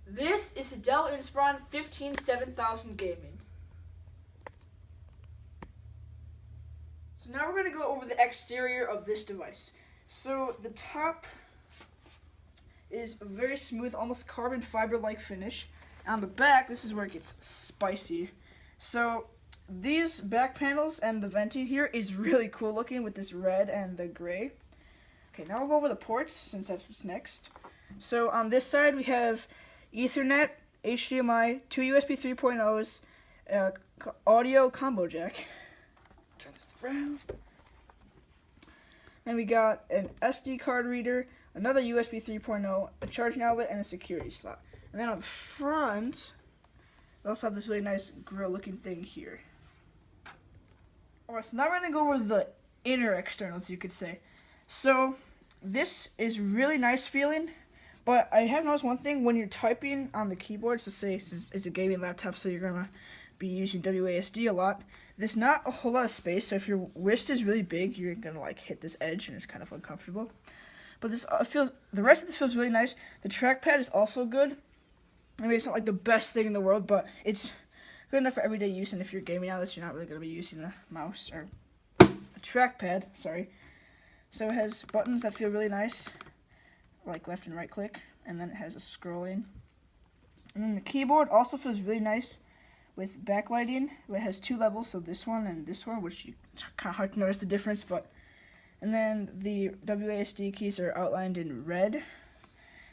This is a Dell Inspiron 157,000 gaming. So now we're going to go over the exterior of this device. So the top is a very smooth, almost carbon fiber-like finish. On the back, this is where it gets spicy. So these back panels and the venting here is really cool looking with this red and the gray. Okay, now we'll go over the ports since that's what's next. So on this side we have Ethernet, HDMI, two USB 3.0s, audio combo jack. Turn this around. And we got an SD card reader, another USB 3.0, a charging outlet, and a security slot. And then on the front, we also have this really nice grill looking thing here. Alright, so now we're going to go over the inner externals, you could say. So this is really nice feeling, but I have noticed one thing when you're typing on the keyboard, so say it's a gaming laptop, so you're going to be using WASD a lot. There's not a whole lot of space, so if your wrist is really big, you're going to like hit this edge and it's kind of uncomfortable. But this the rest of this feels really nice. The trackpad is also good. I mean, it's not like the best thing in the world, but it's good enough for everyday use, and if you're gaming on this, you're not really going to be using a mouse or a trackpad, sorry. So it has buttons that feel really nice, like left and right click, and then it has a scrolling. And then the keyboard also feels really nice with backlighting. It has two levels, so this one and this one, which it's kind of hard to notice the difference, but. And then the WASD keys are outlined in red.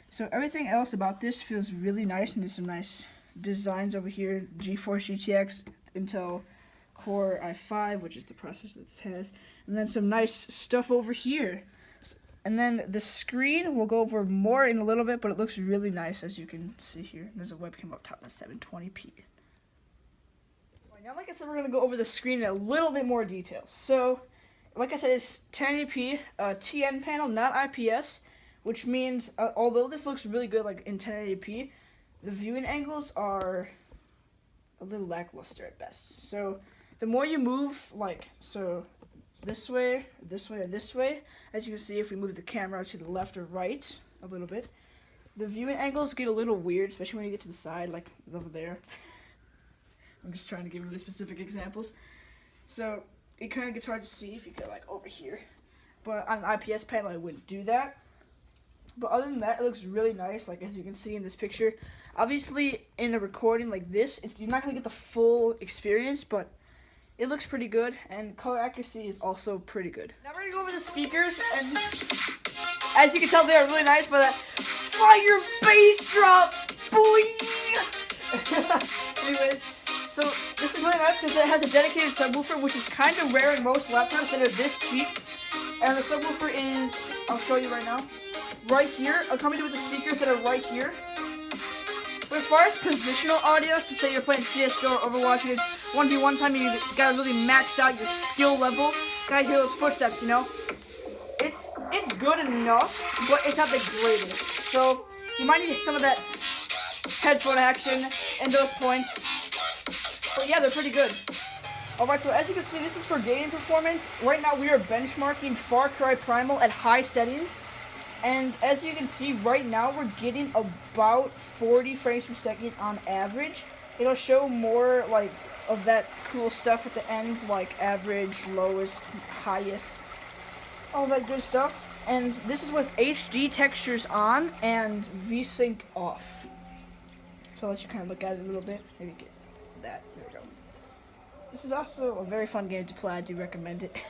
So everything else about this feels really nice, and there's some nice designs over here. GeForce GTX, Intel Core i5, which is the processor this has. And then some nice stuff over here. And then the screen we'll go over more in a little bit, but it looks really nice, as you can see here. There's a webcam up top that's 720p. Now, like I said, we're going to go over the screen in a little bit more detail. So, like I said, it's 1080p, TN panel, not IPS, which means, although this looks really good like in 1080p, the viewing angles are a little lackluster at best. So the more you move, like, so this way, this way, or this way, as you can see if we move the camera to the left or right a little bit, the viewing angles get a little weird, especially when you get to the side, like over there. I'm just trying to give really specific examples. So it kind of gets hard to see if you go like over here. But on an IPS panel, I wouldn't do that. But other than that, it looks really nice, like as you can see in this picture. Obviously, in a recording like this, you're not going to get the full experience, but it looks pretty good, and color accuracy is also pretty good. Now we're going to go over the speakers, and as you can tell, they are really nice for that fire bass drop, boy! Anyways, so this is really nice because it has a dedicated subwoofer, which is kind of rare in most laptops that are this cheap. And the subwoofer is, I'll show you right now, right here, accompanied with the speakers that are right here. But as far as positional audio, so say you're playing CSGO or Overwatch, and it's 1v1 time, and you gotta really max out your skill level, gotta hear those footsteps, you know? It's good enough, but it's not the greatest. So you might need some of that headphone action in those points. But yeah, they're pretty good. Alright, so as you can see, this is for gaming performance. Right now we are benchmarking Far Cry Primal at high settings. And as you can see, right now we're getting about 40 frames per second on average. It'll show more like of that cool stuff at the ends, like average, lowest, highest, all that good stuff. And this is with HD textures on and VSync off. So I'll let you kind of look at it a little bit. Maybe get that. There we go. This is also a very fun game to play. I do recommend it.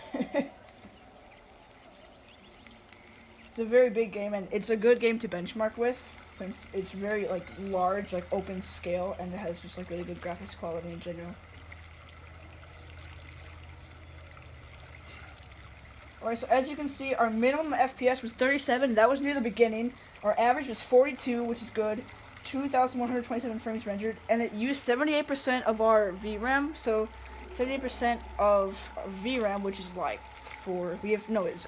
It's a very big game, and it's a good game to benchmark with, since it's very like large, like open scale, and it has just like really good graphics quality in general. Alright, so as you can see, our minimum FPS was 37. That was near the beginning. Our average was 42, which is good. 2,127 frames rendered, and it used 78% of our VRAM. So 78% of VRAM, which is like 4. We have no. It's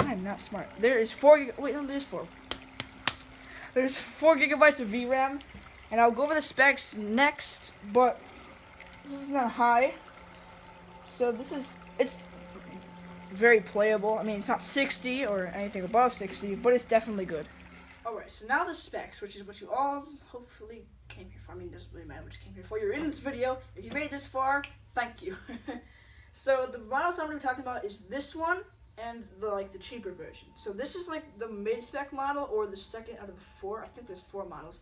I'm not smart. There is 4. Wait, no, there's 4. There's 4 gigabytes of VRAM, and I'll go over the specs next. But this is not high, so it's very playable. I mean, it's not 60 or anything above 60, but it's definitely good. Alright, so now the specs, which is what you all hopefully came here for. I mean, it doesn't really matter what you came here for. You're in this video. If you made it this far, thank you. So the models I'm going to be talking about is this one and the cheaper version. So this is like the mid-spec model or the second out of the 4. I think there's 4 models.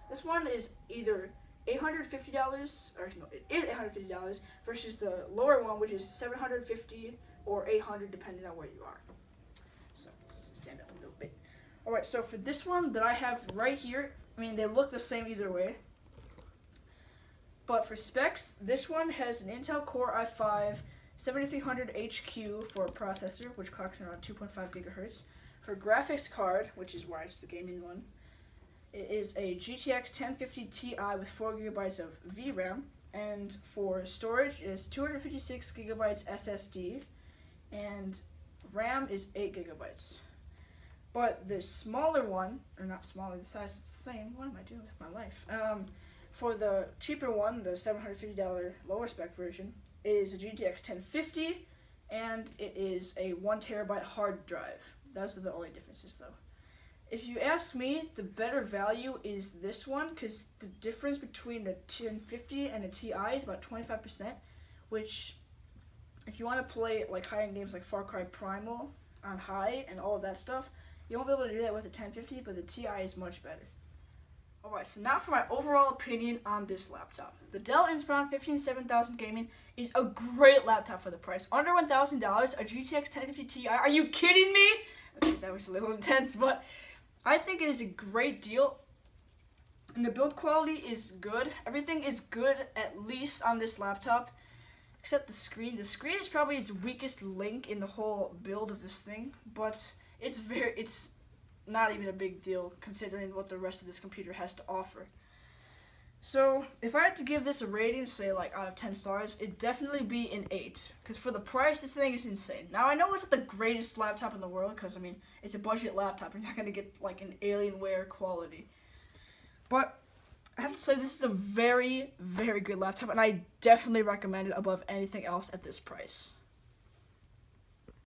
This one is either $850, or no, it is $850 versus the lower one, which is $750 or $800 depending on where you are. So let's stand up a little bit. Alright, so for this one that I have right here, I mean, they look the same either way. But for specs, this one has an Intel Core i5 7300 HQ for a processor, which clocks around 2.5 gigahertz. For graphics card, which is why it's the gaming one, it is a GTX 1050 Ti with 4 gigabytes of VRAM. And for storage, it is 256 gigabytes SSD, and RAM is 8 gigabytes. But the smaller one, or not smaller, the size is the same. What am I doing with my life? For the cheaper one, the $750 lower spec version, it is a GTX 1050, and it is a 1 terabyte hard drive. Those are the only differences, though. If you ask me, the better value is this one, because the difference between the 1050 and the Ti is about 25%, which, if you want to play like high-end games like Far Cry Primal on high and all of that stuff, you won't be able to do that with the 1050, but the Ti is much better. Alright, so now for my overall opinion on this laptop. The Dell Inspiron 15700 Gaming is a great laptop for the price. Under $1,000, a GTX 1050 Ti. Are you kidding me? Okay, that was a little intense, but I think it is a great deal. And the build quality is good. Everything is good, at least on this laptop, except the screen. The screen is probably its weakest link in the whole build of this thing, but it's not even a big deal considering what the rest of this computer has to offer. So if I had to give this a rating, say like out of 10 stars, it'd definitely be an 8, because for the price, this thing is insane. Now I know it's not the greatest laptop in the world, because I mean, it's a budget laptop. You're not going to get like an Alienware quality, but I have to say this is a very, very good laptop, and I definitely recommend it above anything else at this price.